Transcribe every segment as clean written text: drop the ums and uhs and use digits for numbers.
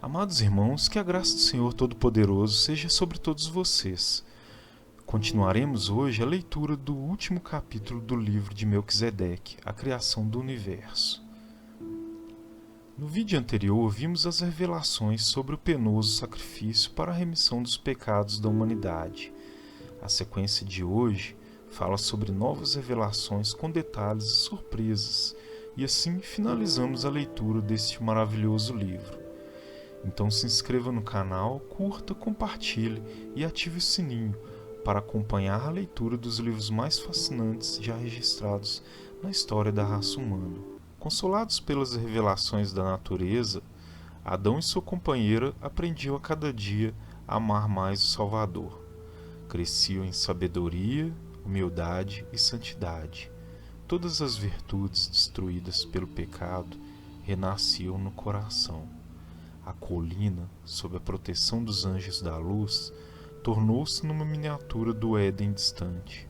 Amados irmãos, que a graça do Senhor Todo-Poderoso seja sobre todos vocês. Continuaremos hoje a leitura do último capítulo do livro de Melquisedeque, a criação do universo. No vídeo anterior, vimos as revelações sobre o penoso sacrifício para a remissão dos pecados da humanidade. A sequência de hoje fala sobre novas revelações com detalhes e surpresas, e assim finalizamos a leitura deste maravilhoso livro. Então se inscreva no canal, curta, compartilhe e ative o sininho para acompanhar a leitura dos livros mais fascinantes já registrados na história da raça humana. Consolados pelas revelações da natureza, Adão e sua companheira aprendiam a cada dia a amar mais o Salvador. Cresciam em sabedoria, humildade e santidade. Todas as virtudes destruídas pelo pecado renasciam no coração. A colina, sob a proteção dos anjos da luz, tornou-se numa miniatura do Éden distante.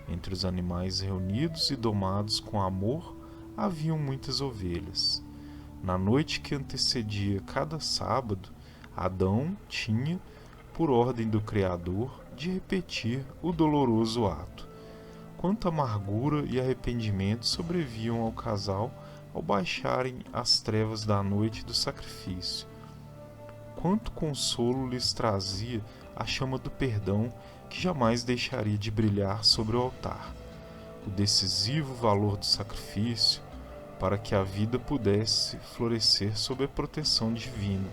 Entre os animais reunidos e domados com amor, haviam muitas ovelhas. Na noite que antecedia cada sábado, Adão tinha, por ordem do Criador, de repetir o doloroso ato. Quanta amargura e arrependimento sobreviam ao casal ao baixarem as trevas da noite do sacrifício. Quanto consolo lhes trazia a chama do perdão que jamais deixaria de brilhar sobre o altar. O decisivo valor do sacrifício, para que a vida pudesse florescer sob a proteção divina,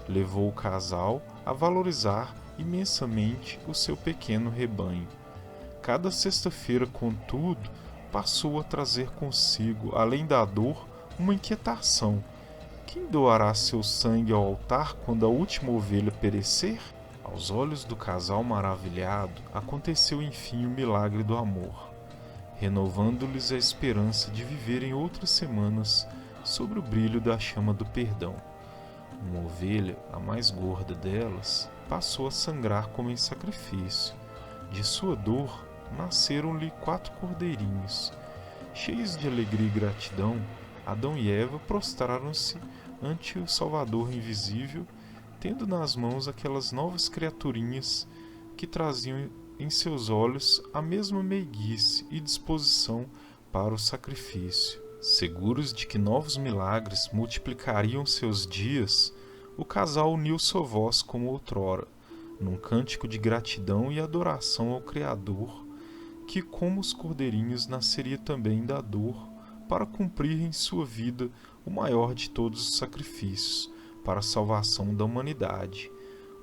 levou o casal a valorizar imensamente o seu pequeno rebanho. Cada sexta-feira, contudo, passou a trazer consigo, além da dor, uma inquietação. Quem doará seu sangue ao altar quando a última ovelha perecer? Aos olhos do casal maravilhado, aconteceu enfim o milagre do amor, renovando-lhes a esperança de viverem outras semanas sobre o brilho da chama do perdão. Uma ovelha, a mais gorda delas, passou a sangrar como em sacrifício. De sua dor, nasceram-lhe 4 cordeirinhos. Cheios de alegria e gratidão, Adão e Eva prostraram-se ante o Salvador invisível, tendo nas mãos aquelas novas criaturinhas que traziam em seus olhos a mesma meiguice e disposição para o sacrifício. Seguros de que novos milagres multiplicariam seus dias, o casal uniu sua voz como outrora, num cântico de gratidão e adoração ao Criador, que, como os cordeirinhos, nasceria também da dor, para cumprir em sua vida o maior de todos os sacrifícios, para a salvação da humanidade.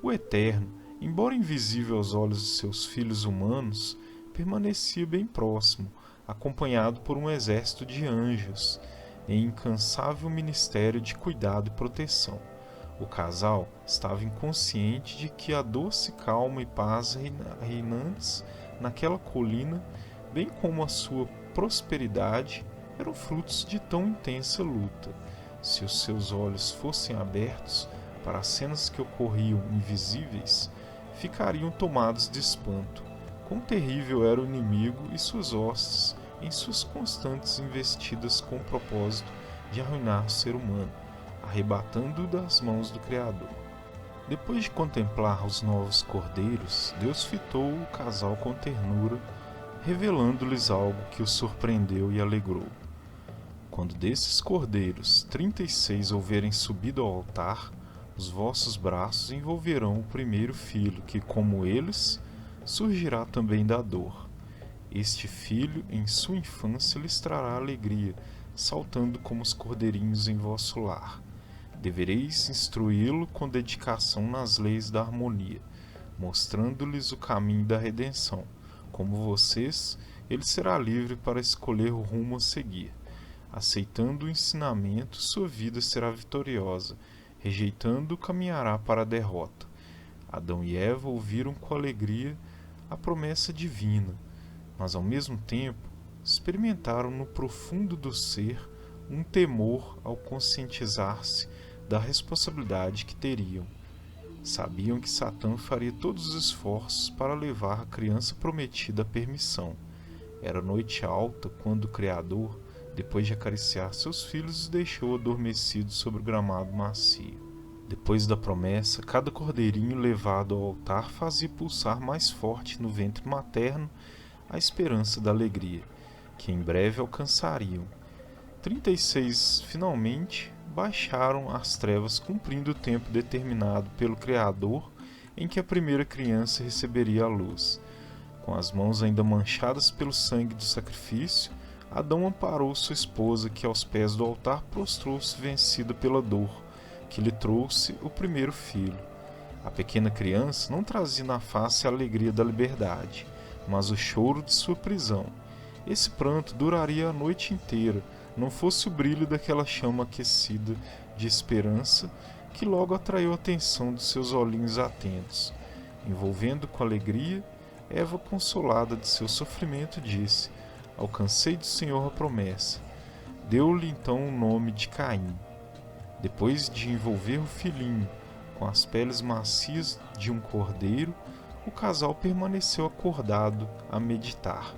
O Eterno, embora invisível aos olhos de seus filhos humanos, permanecia bem próximo, acompanhado por um exército de anjos, em incansável ministério de cuidado e proteção. O casal estava inconsciente de que a doce calma e paz reinantes naquela colina, bem como a sua prosperidade, eram frutos de tão intensa luta. Se os seus olhos fossem abertos para as cenas que ocorriam invisíveis, ficariam tomados de espanto. Quão terrível era o inimigo e suas hostes em suas constantes investidas com o propósito de arruinar o ser humano, arrebatando-o das mãos do Criador. Depois de contemplar os novos cordeiros, Deus fitou o casal com ternura, revelando-lhes algo que os surpreendeu e alegrou. Quando desses cordeiros 36 houverem subido ao altar, os vossos braços envolverão o primeiro filho, que, como eles, surgirá também da dor. Este filho, em sua infância, lhes trará alegria, saltando como os cordeirinhos em vosso lar. Devereis instruí-lo com dedicação nas leis da harmonia, mostrando-lhes o caminho da redenção. Como vocês, ele será livre para escolher o rumo a seguir. Aceitando o ensinamento, sua vida será vitoriosa. Rejeitando-o, caminhará para a derrota. Adão e Eva ouviram com alegria a promessa divina, mas ao mesmo tempo experimentaram no profundo do ser um temor ao conscientizar-se da responsabilidade que teriam. Sabiam que Satã faria todos os esforços para levar a criança prometida à permissão. Era noite alta quando o Criador, depois de acariciar seus filhos, os deixou adormecidos sobre o gramado macio. Depois da promessa, cada cordeirinho levado ao altar fazia pulsar mais forte no ventre materno a esperança da alegria, que em breve alcançariam. 36 finalmente baixaram as trevas, cumprindo o tempo determinado pelo Criador em que a primeira criança receberia a luz. Com as mãos ainda manchadas pelo sangue do sacrifício, Adão amparou sua esposa, que aos pés do altar prostrou-se vencida pela dor, que lhe trouxe o primeiro filho. A pequena criança não trazia na face a alegria da liberdade, mas o choro de sua prisão. Esse pranto duraria a noite inteira, não fosse o brilho daquela chama aquecida de esperança que logo atraiu a atenção dos seus olhinhos atentos. Envolvendo com alegria, Eva, consolada de seu sofrimento, disse: alcancei do Senhor a promessa. Deu-lhe então o nome de Caim. Depois de envolver o filhinho com as peles macias de um cordeiro, o casal permaneceu acordado a meditar.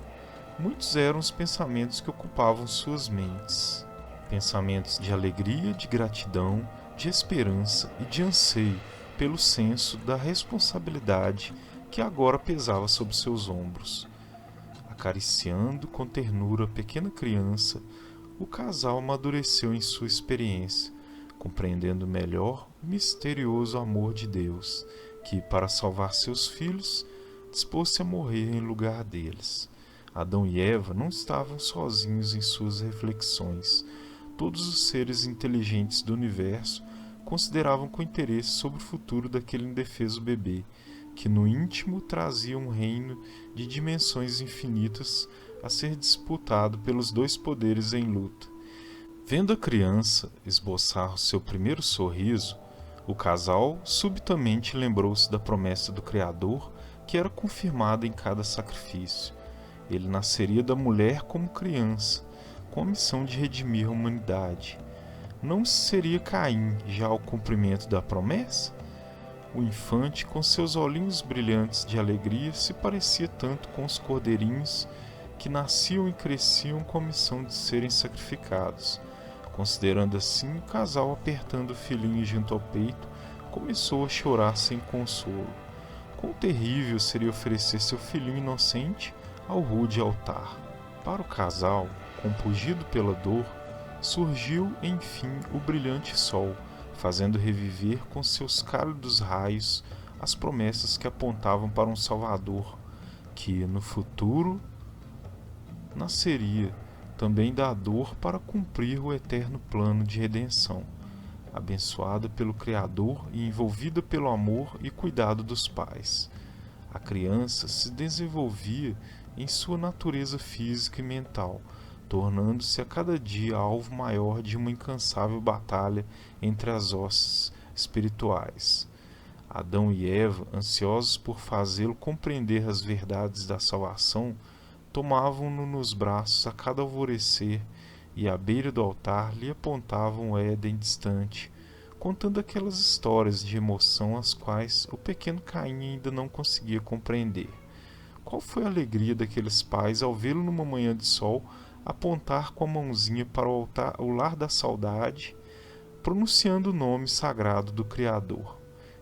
Muitos eram os pensamentos que ocupavam suas mentes. Pensamentos de alegria, de gratidão, de esperança e de anseio pelo senso da responsabilidade que agora pesava sobre seus ombros. Acariciando com ternura a pequena criança, o casal amadureceu em sua experiência, compreendendo melhor o misterioso amor de Deus, que, para salvar seus filhos, dispôs-se a morrer em lugar deles. Adão e Eva não estavam sozinhos em suas reflexões. Todos os seres inteligentes do universo consideravam com interesse sobre o futuro daquele indefeso bebê, que no íntimo trazia um reino de dimensões infinitas a ser disputado pelos dois poderes em luta. Vendo a criança esboçar o seu primeiro sorriso, o casal subitamente lembrou-se da promessa do Criador, que era confirmada em cada sacrifício. Ele nasceria da mulher como criança, com a missão de redimir a humanidade. Não seria Caim já o cumprimento da promessa? O infante, com seus olhinhos brilhantes de alegria, se parecia tanto com os cordeirinhos que nasciam e cresciam com a missão de serem sacrificados. Considerando assim, o casal, apertando o filhinho junto ao peito, começou a chorar sem consolo. Quão terrível seria oferecer seu filhinho inocente ao rude altar. Para o casal, compungido pela dor, surgiu, enfim, o brilhante sol, fazendo reviver com seus cálidos raios as promessas que apontavam para um Salvador, que, no futuro, nasceria também da dor para cumprir o eterno plano de redenção. Abençoada pelo Criador e envolvida pelo amor e cuidado dos pais, a criança se desenvolvia em sua natureza física e mental, tornando-se a cada dia alvo maior de uma incansável batalha entre as hostes espirituais. Adão e Eva, ansiosos por fazê-lo compreender as verdades da salvação, tomavam-no nos braços a cada alvorecer e à beira do altar lhe apontavam o Éden distante, contando aquelas histórias de emoção as quais o pequeno Caim ainda não conseguia compreender. Qual foi a alegria daqueles pais ao vê-lo numa manhã de sol apontar com a mãozinha para o altar, o lar da saudade, pronunciando o nome sagrado do Criador.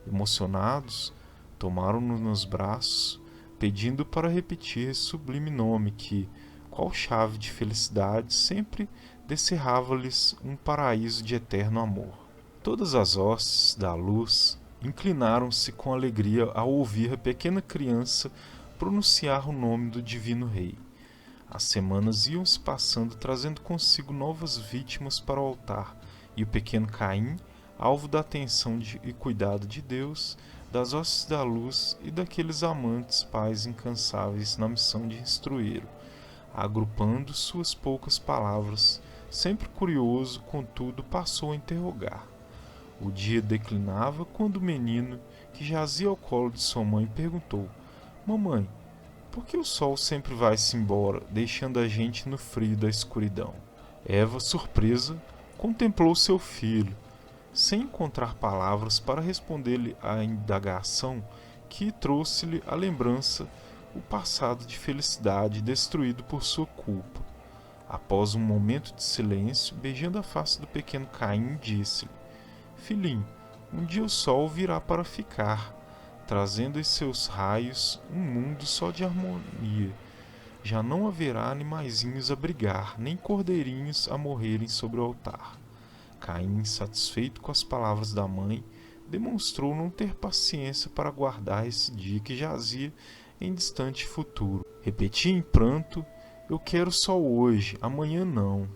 Emocionados, tomaram-no nos braços, pedindo para repetir esse sublime nome que, qual chave de felicidade, sempre descerrava-lhes um paraíso de eterno amor. Todas as hostes da luz inclinaram-se com alegria ao ouvir a pequena criança pronunciar o nome do Divino Rei. As semanas iam se passando, trazendo consigo novas vítimas para o altar, e o pequeno Caim, alvo da atenção e cuidado de Deus, das hostes da luz e daqueles amantes pais incansáveis na missão de instruí-lo, agrupando suas poucas palavras, sempre curioso, contudo, passou a interrogar. O dia declinava quando o menino, que jazia ao colo de sua mãe, perguntou: Mamãe, por que o sol sempre vai-se embora, deixando a gente no frio da escuridão? Eva, surpresa, contemplou seu filho, sem encontrar palavras para responder-lhe à indagação que trouxe-lhe à lembrança o passado de felicidade destruído por sua culpa. Após um momento de silêncio, beijando a face do pequeno Caim, disse-lhe: Filhinho, Um dia o sol virá para ficar, trazendo em seus raios um mundo só de harmonia. Já não haverá animaizinhos a brigar, nem cordeirinhos a morrerem sobre o altar. Caim, satisfeito com as palavras da mãe, demonstrou não ter paciência para aguardar esse dia que jazia em distante futuro. Repetia em pranto: eu quero só hoje, amanhã não.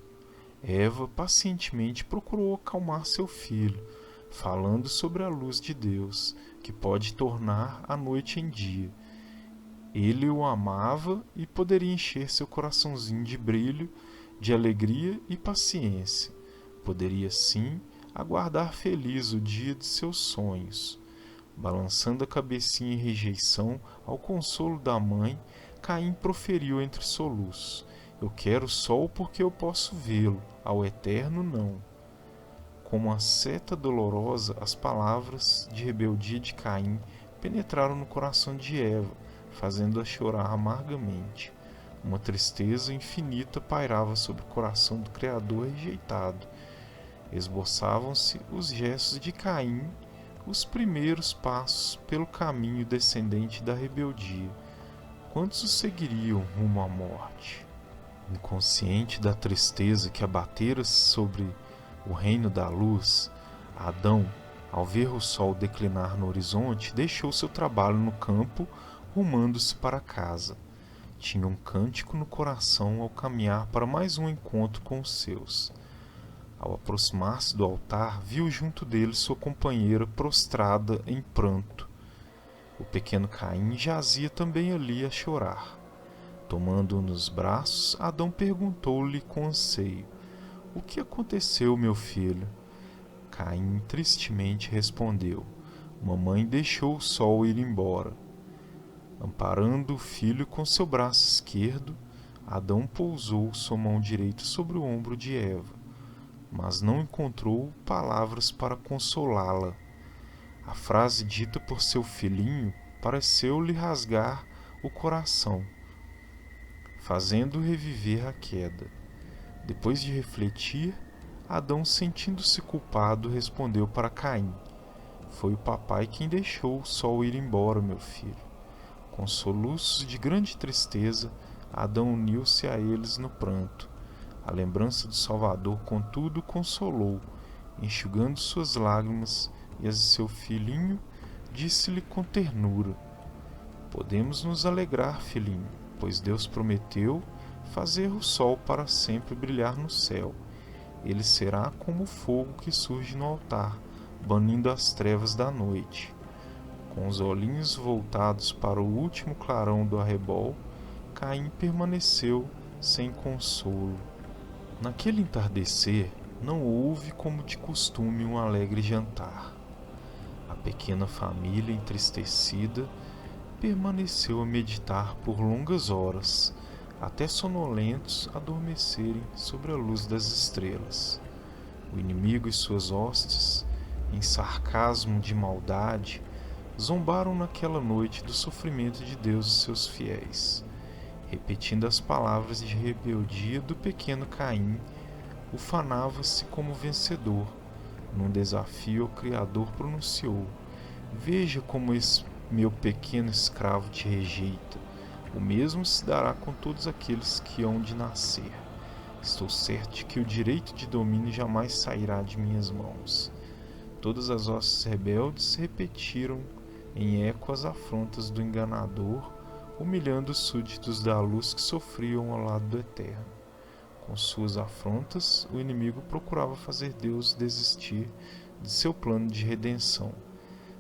Eva pacientemente procurou acalmar seu filho, falando sobre a luz de Deus, que pode tornar a noite em dia. Ele o amava e poderia encher seu coraçãozinho de brilho, de alegria e paciência. Poderia, sim, aguardar feliz o dia de seus sonhos. Balançando a cabecinha em rejeição ao consolo da mãe, Caim proferiu entre soluços: eu quero o sol porque eu posso vê-lo, ao eterno não. Como a seta dolorosa, as palavras de rebeldia de Caim penetraram no coração de Eva, fazendo-a chorar amargamente. Uma tristeza infinita pairava sobre o coração do Criador rejeitado. Esboçavam-se os gestos de Caim, os primeiros passos pelo caminho descendente da rebeldia. Quantos o seguiriam rumo à morte? Inconsciente da tristeza que abatera sobre o reino da luz, Adão, ao ver o sol declinar no horizonte, deixou seu trabalho no campo, rumando-se para casa. Tinha um cântico no coração ao caminhar para mais um encontro com os seus. Ao aproximar-se do altar, viu junto dele sua companheira prostrada em pranto. O pequeno Caim jazia também ali a chorar. Tomando-o nos braços, Adão perguntou-lhe com anseio: o que aconteceu, meu filho? Caim tristemente respondeu: mamãe deixou o sol ir embora. Amparando o filho com seu braço esquerdo, Adão pousou sua mão direita sobre o ombro de Eva, mas não encontrou palavras para consolá-la. A frase dita por seu filhinho pareceu-lhe rasgar o coração, fazendo reviver a queda. Depois de refletir, Adão, sentindo-se culpado, respondeu para Caim: foi o papai quem deixou o sol ir embora, meu filho. Com soluços de grande tristeza, Adão uniu-se a eles no pranto. A lembrança do Salvador, contudo, consolou, enxugando suas lágrimas, e as de seu filhinho, disse-lhe com ternura: podemos nos alegrar, filhinho, pois Deus prometeu fazer o sol para sempre brilhar no céu. Ele será como o fogo que surge no altar, banindo as trevas da noite. Com os olhinhos voltados para o último clarão do arrebol, Caim permaneceu sem consolo. Naquele entardecer, não houve, como de costume, um alegre jantar. A pequena família, entristecida, permaneceu a meditar por longas horas, até sonolentos adormecerem sobre a luz das estrelas. O inimigo e suas hostes, em sarcasmo de maldade, zombaram naquela noite do sofrimento de Deus e seus fiéis. Repetindo as palavras de rebeldia do pequeno Caim, ufanava-se como vencedor. Num desafio, o Criador pronunciou: veja como esse meu pequeno escravo te rejeita. O mesmo se dará com todos aqueles que hão de nascer. Estou certo de que o direito de domínio jamais sairá de minhas mãos. Todas as hostes rebeldes repetiram em eco as afrontas do enganador, humilhando os súditos da luz que sofriam ao lado do Eterno. Com suas afrontas, o inimigo procurava fazer Deus desistir de seu plano de redenção.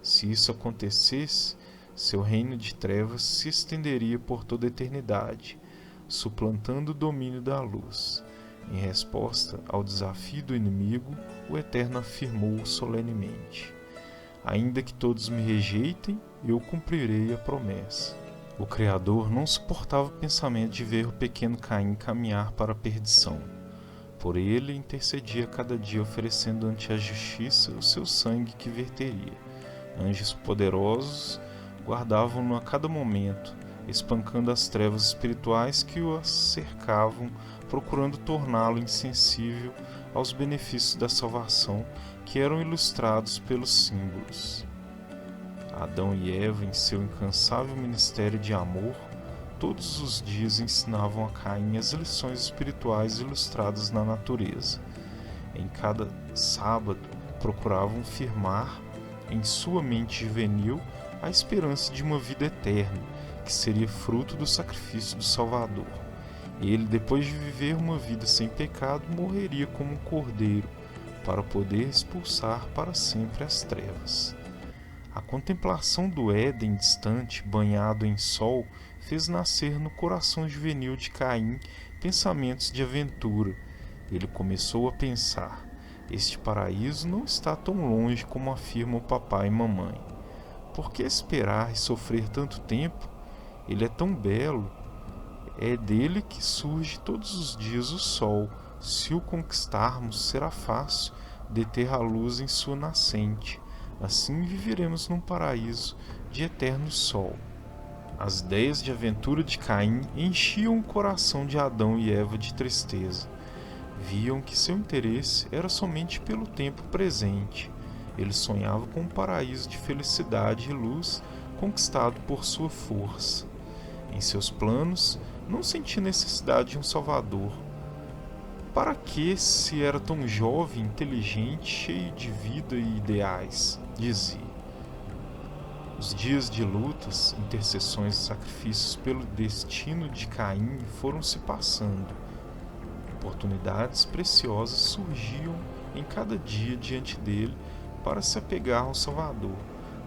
Se isso acontecesse, seu reino de trevas se estenderia por toda a eternidade, suplantando o domínio da luz. Em resposta ao desafio do inimigo, o Eterno afirmou solenemente: ainda que todos me rejeitem, eu cumprirei a promessa. O Criador não suportava o pensamento de ver o pequeno Caim caminhar para a perdição. Por ele intercedia cada dia, oferecendo ante a justiça o seu sangue que verteria. Anjos poderosos guardavam-no a cada momento, espancando as trevas espirituais que o cercavam, procurando torná-lo insensível aos benefícios da salvação que eram ilustrados pelos símbolos. Adão e Eva, em seu incansável ministério de amor, todos os dias ensinavam a Caim as lições espirituais ilustradas na natureza. Em cada sábado, procuravam firmar em sua mente juvenil a esperança de uma vida eterna, que seria fruto do sacrifício do Salvador. Ele, depois de viver uma vida sem pecado, morreria como um cordeiro, para poder expulsar para sempre as trevas. A contemplação do Éden distante, banhado em sol, fez nascer no coração juvenil de Caim pensamentos de aventura. Ele começou a pensar: este paraíso não está tão longe como afirmam papai e mamãe. Por que esperar e sofrer tanto tempo? Ele é tão belo. É dele que surge todos os dias o sol. Se o conquistarmos, será fácil deter a luz em sua nascente. Assim viveremos num paraíso de eterno sol. As ideias de aventura de Caim enchiam o coração de Adão e Eva de tristeza. Viam que seu interesse era somente pelo tempo presente. Ele sonhava com um paraíso de felicidade e luz conquistado por sua força. Em seus planos, não sentia necessidade de um salvador. Para que, se era tão jovem, inteligente, cheio de vida e ideais? Dizia. Os dias de lutas, intercessões e sacrifícios pelo destino de Caim foram se passando. Oportunidades preciosas surgiam em cada dia diante dele para se apegar ao Salvador,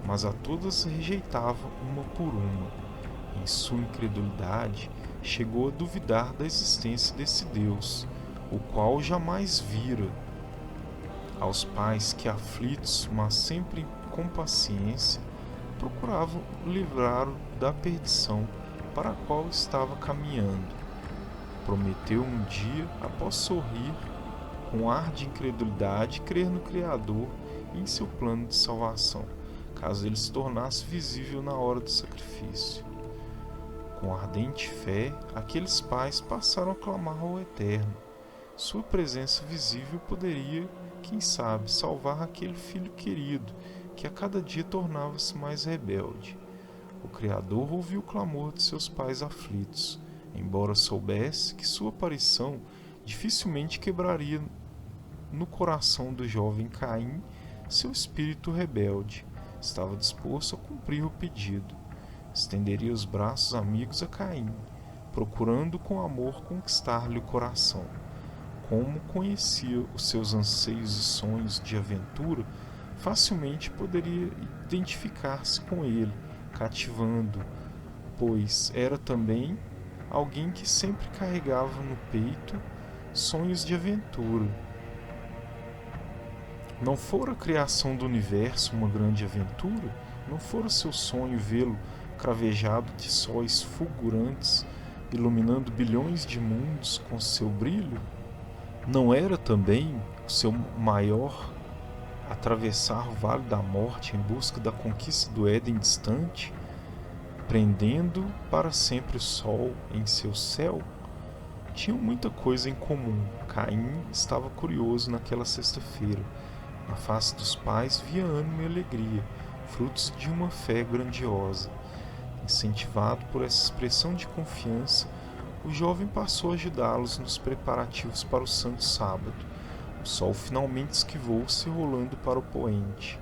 mas a todas rejeitava uma por uma. Em sua incredulidade, chegou a duvidar da existência desse Deus, o qual jamais vira. Aos pais que, aflitos, mas sempre com paciência, procuravam livrar-o da perdição para a qual estava caminhando. Prometeu um dia, após sorrir, com ar de incredulidade, crer no Criador e em seu plano de salvação, caso ele se tornasse visível na hora do sacrifício. Com ardente fé, aqueles pais passaram a clamar ao Eterno. Sua presença visível poderia, quem sabe, salvar aquele filho querido, que a cada dia tornava-se mais rebelde. O Criador ouviu o clamor de seus pais aflitos, embora soubesse que sua aparição dificilmente quebraria no coração do jovem Caim seu espírito rebelde. Estava disposto a cumprir o pedido. Estenderia os braços amigos a Caim, procurando com amor conquistar-lhe o coração. Como conhecia os seus anseios e sonhos de aventura, facilmente poderia identificar-se com ele, cativando, pois era também alguém que sempre carregava no peito sonhos de aventura. Não fora a criação do universo uma grande aventura? Não fora seu sonho vê-lo cravejado de sóis fulgurantes, iluminando bilhões de mundos com seu brilho? Não era também o seu maior atravessar o vale da morte em busca da conquista do Éden distante, prendendo para sempre o sol em seu céu? Tinham muita coisa em comum. Caim estava curioso naquela sexta-feira. Na face dos pais via ânimo e alegria, frutos de uma fé grandiosa. Incentivado por essa expressão de confiança, o jovem passou a ajudá-los nos preparativos para o santo sábado. O sol finalmente esquivou-se rolando para o poente,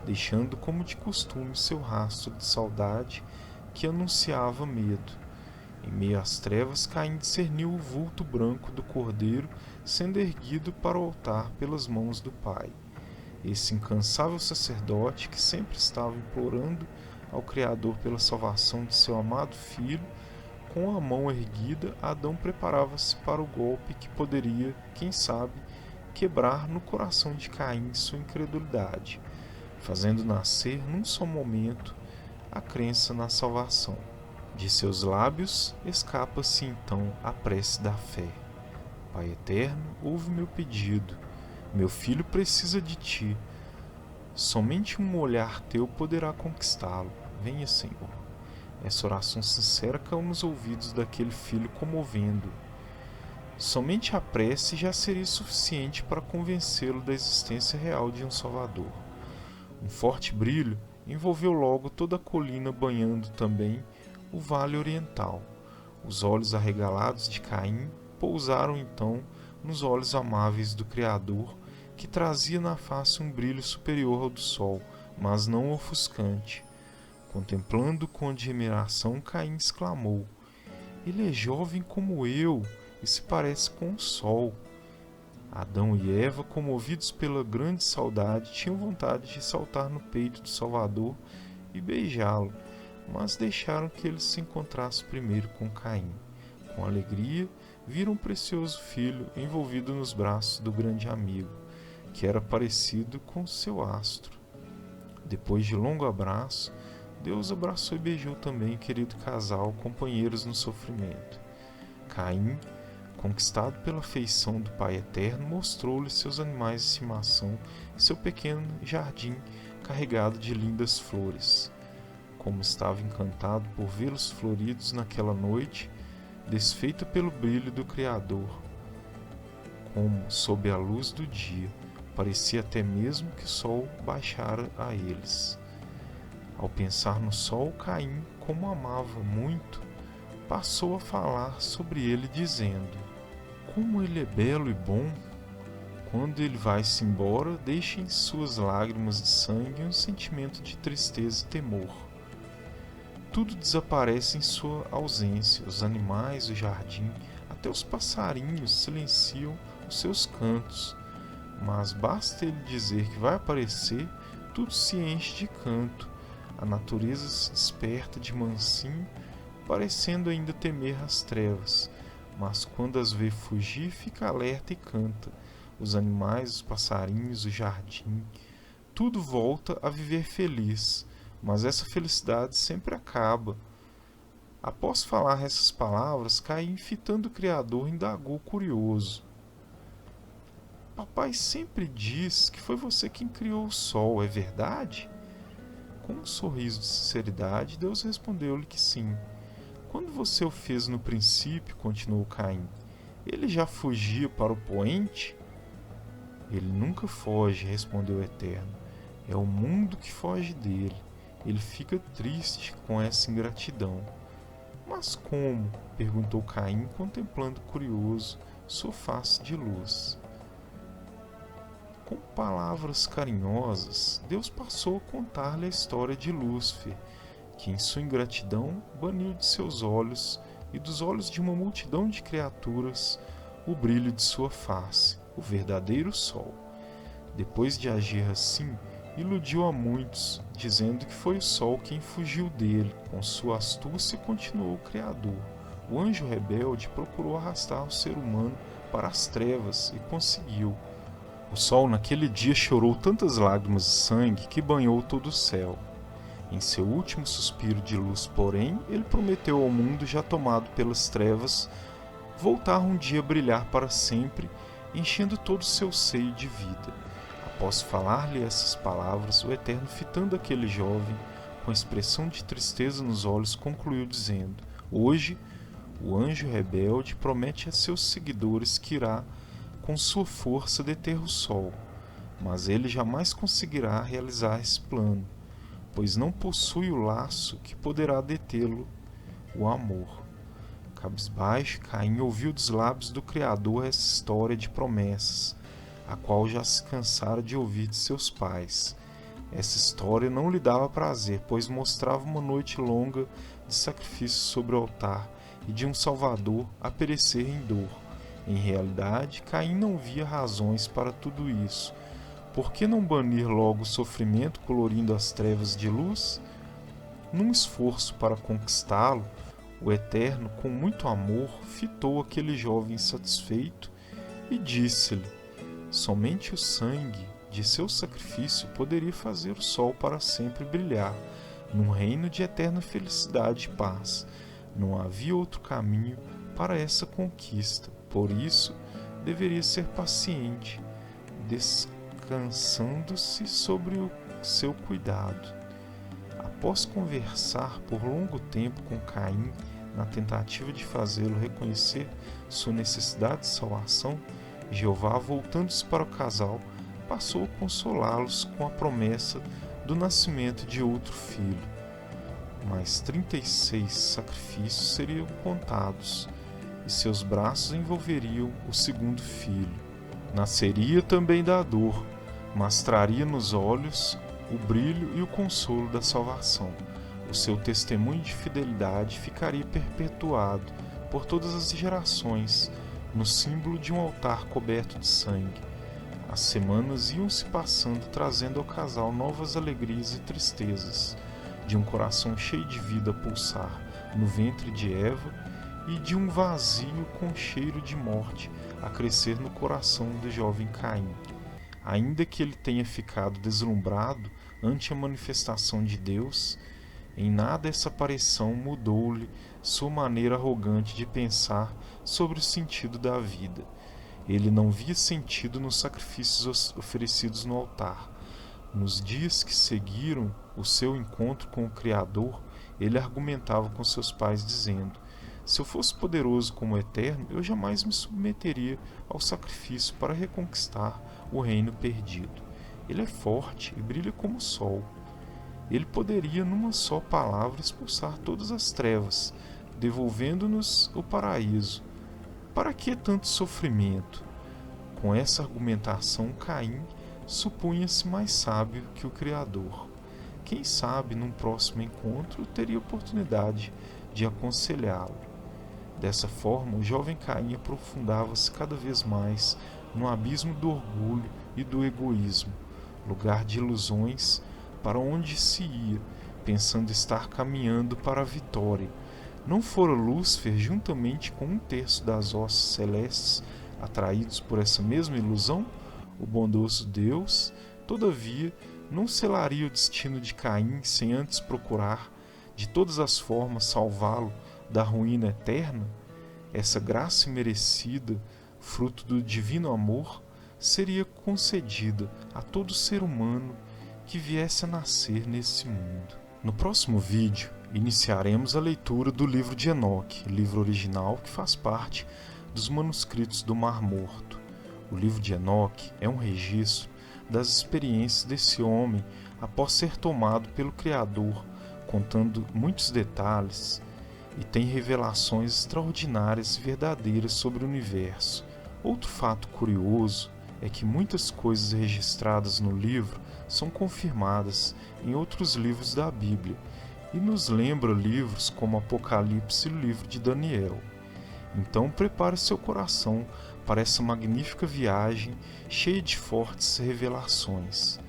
deixando como de costume seu rastro de saudade que anunciava medo. Em meio às trevas, Caim discerniu o vulto branco do cordeiro sendo erguido para o altar pelas mãos do pai. Esse incansável sacerdote, que sempre estava implorando ao Criador pela salvação de seu amado filho, com a mão erguida, Adão preparava-se para o golpe que poderia, quem sabe, quebrar no coração de Caim sua incredulidade, fazendo nascer num só momento a crença na salvação. De seus lábios escapa-se então a prece da fé. Pai eterno, ouve meu pedido. Meu filho precisa de ti. Somente um olhar teu poderá conquistá-lo. Venha, Senhor. Essa oração sincera caiu nos ouvidos daquele filho, comovendo-o. Somente a prece já seria suficiente para convencê-lo da existência real de um Salvador. Um forte brilho envolveu logo toda a colina, banhando também o vale oriental. Os olhos arregalados de Caim pousaram então nos olhos amáveis do Criador, que trazia na face um brilho superior ao do sol, mas não ofuscante. Contemplando com admiração, Caim exclamou: "Ele é jovem como eu e se parece com o sol." Adão e Eva, comovidos pela grande saudade, tinham vontade de saltar no peito do Salvador e beijá-lo, mas deixaram que ele se encontrasse primeiro com Caim. Com alegria, viram o precioso filho envolvido nos braços do grande amigo, que era parecido com seu astro. Depois de longo abraço, Deus abraçou e beijou também o querido casal, companheiros no sofrimento. Caim, conquistado pela afeição do Pai Eterno, mostrou-lhe seus animais de estimação e seu pequeno jardim carregado de lindas flores. Como estava encantado por vê-los floridos naquela noite, desfeita pelo brilho do Criador, como sob a luz do dia, parecia até mesmo que o sol baixara a eles. Ao pensar no sol, Caim, como amava muito, passou a falar sobre ele, dizendo: "Como ele é belo e bom! Quando ele vai-se embora, deixa em suas lágrimas de sangue um sentimento de tristeza e temor. Tudo desaparece em sua ausência, os animais, o jardim, até os passarinhos silenciam os seus cantos. Mas basta ele dizer que vai aparecer, tudo se enche de canto. A natureza se desperta de mansinho, parecendo ainda temer as trevas, mas quando as vê fugir, fica alerta e canta. Os animais, os passarinhos, o jardim, tudo volta a viver feliz, mas essa felicidade sempre acaba." Após falar essas palavras, Caim, fitando o Criador, indagou curioso: "Papai sempre diz que foi você quem criou o sol, é verdade?" Com um sorriso de sinceridade, Deus respondeu-lhe que sim. "Quando você o fez no princípio," continuou Caim, "ele já fugia para o poente?" "Ele nunca foge," respondeu o Eterno. "É o mundo que foge dele. Ele fica triste com essa ingratidão." "Mas como?" perguntou Caim, contemplando curioso sua face de luz. Com palavras carinhosas, Deus passou a contar-lhe a história de Lúcifer, que em sua ingratidão baniu de seus olhos e dos olhos de uma multidão de criaturas o brilho de sua face, o verdadeiro sol. Depois de agir assim, iludiu a muitos, dizendo que foi o sol quem fugiu dele. Com sua astúcia continuou o Criador. O anjo rebelde procurou arrastar o ser humano para as trevas e conseguiu. O sol naquele dia chorou tantas lágrimas de sangue que banhou todo o céu. Em seu último suspiro de luz, porém, ele prometeu ao mundo já tomado pelas trevas voltar um dia a brilhar para sempre, enchendo todo o seu seio de vida. Após falar-lhe essas palavras, o Eterno, fitando aquele jovem, com expressão de tristeza nos olhos, concluiu dizendo: "Hoje, o anjo rebelde promete a seus seguidores que irá, com sua força, deter o sol, mas ele jamais conseguirá realizar esse plano, pois não possui o laço que poderá detê-lo, o amor." Cabisbaixo, Caim ouviu dos lábios do Criador essa história de promessas, a qual já se cansara de ouvir de seus pais. Essa história não lhe dava prazer, pois mostrava uma noite longa de sacrifício sobre o altar e de um Salvador a perecer em dor. Em realidade, Caim não via razões para tudo isso. Por que não banir logo o sofrimento colorindo as trevas de luz? Num esforço para conquistá-lo, o Eterno, com muito amor, fitou aquele jovem insatisfeito e disse-lhe: somente o sangue de seu sacrifício poderia fazer o sol para sempre brilhar, num reino de eterna felicidade e paz. Não havia outro caminho para essa conquista. Por isso, deveria ser paciente, descansando-se sobre o seu cuidado. Após conversar por longo tempo com Caim, na tentativa de fazê-lo reconhecer sua necessidade de salvação, Jeová, voltando-se para o casal, passou a consolá-los com a promessa do nascimento de outro filho. Mas 36 sacrifícios seriam contados, e seus braços envolveriam o segundo filho. Nasceria também da dor, mas traria nos olhos o brilho e o consolo da salvação. O seu testemunho de fidelidade ficaria perpetuado por todas as gerações, no símbolo de um altar coberto de sangue. As semanas iam se passando, trazendo ao casal novas alegrias e tristezas, de um coração cheio de vida a pulsar no ventre de Eva e de um vazio com cheiro de morte a crescer no coração do jovem Caim. Ainda que ele tenha ficado deslumbrado ante a manifestação de Deus, em nada essa aparição mudou-lhe sua maneira arrogante de pensar sobre o sentido da vida. Ele não via sentido nos sacrifícios oferecidos no altar. Nos dias que seguiram o seu encontro com o Criador, ele argumentava com seus pais, dizendo: se eu fosse poderoso como o Eterno, eu jamais me submeteria ao sacrifício para reconquistar o reino perdido. Ele é forte e brilha como o sol. Ele poderia, numa só palavra, expulsar todas as trevas, devolvendo-nos o paraíso. Para que tanto sofrimento? Com essa argumentação, Caim supunha-se mais sábio que o Criador. Quem sabe, num próximo encontro, teria oportunidade de aconselhá-lo. Dessa forma, o jovem Caim aprofundava-se cada vez mais no abismo do orgulho e do egoísmo, lugar de ilusões para onde se ia, pensando estar caminhando para a vitória. Não fora Lúcifer, juntamente com 1/3 das hostes celestes, atraídos por essa mesma ilusão? O bondoso Deus, todavia, não selaria o destino de Caim sem antes procurar, de todas as formas, salvá-lo da ruína eterna? Essa graça imerecida, fruto do divino amor, seria concedida a todo ser humano que viesse a nascer nesse mundo. No próximo vídeo, iniciaremos a leitura do livro de Enoque, livro original que faz parte dos manuscritos do Mar Morto. O livro de Enoque é um registro das experiências desse homem após ser tomado pelo Criador, contando muitos detalhes, e tem revelações extraordinárias e verdadeiras sobre o universo. Outro fato curioso é que muitas coisas registradas no livro são confirmadas em outros livros da Bíblia e nos lembra livros como Apocalipse e o livro de Daniel. Então prepare seu coração para essa magnífica viagem cheia de fortes revelações.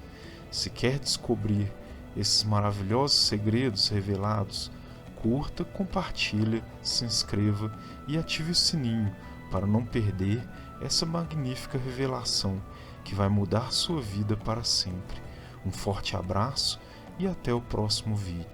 Se quer descobrir esses maravilhosos segredos revelados, curta, compartilhe, se inscreva e ative o sininho para não perder essa magnífica revelação que vai mudar sua vida para sempre. Um forte abraço e até o próximo vídeo.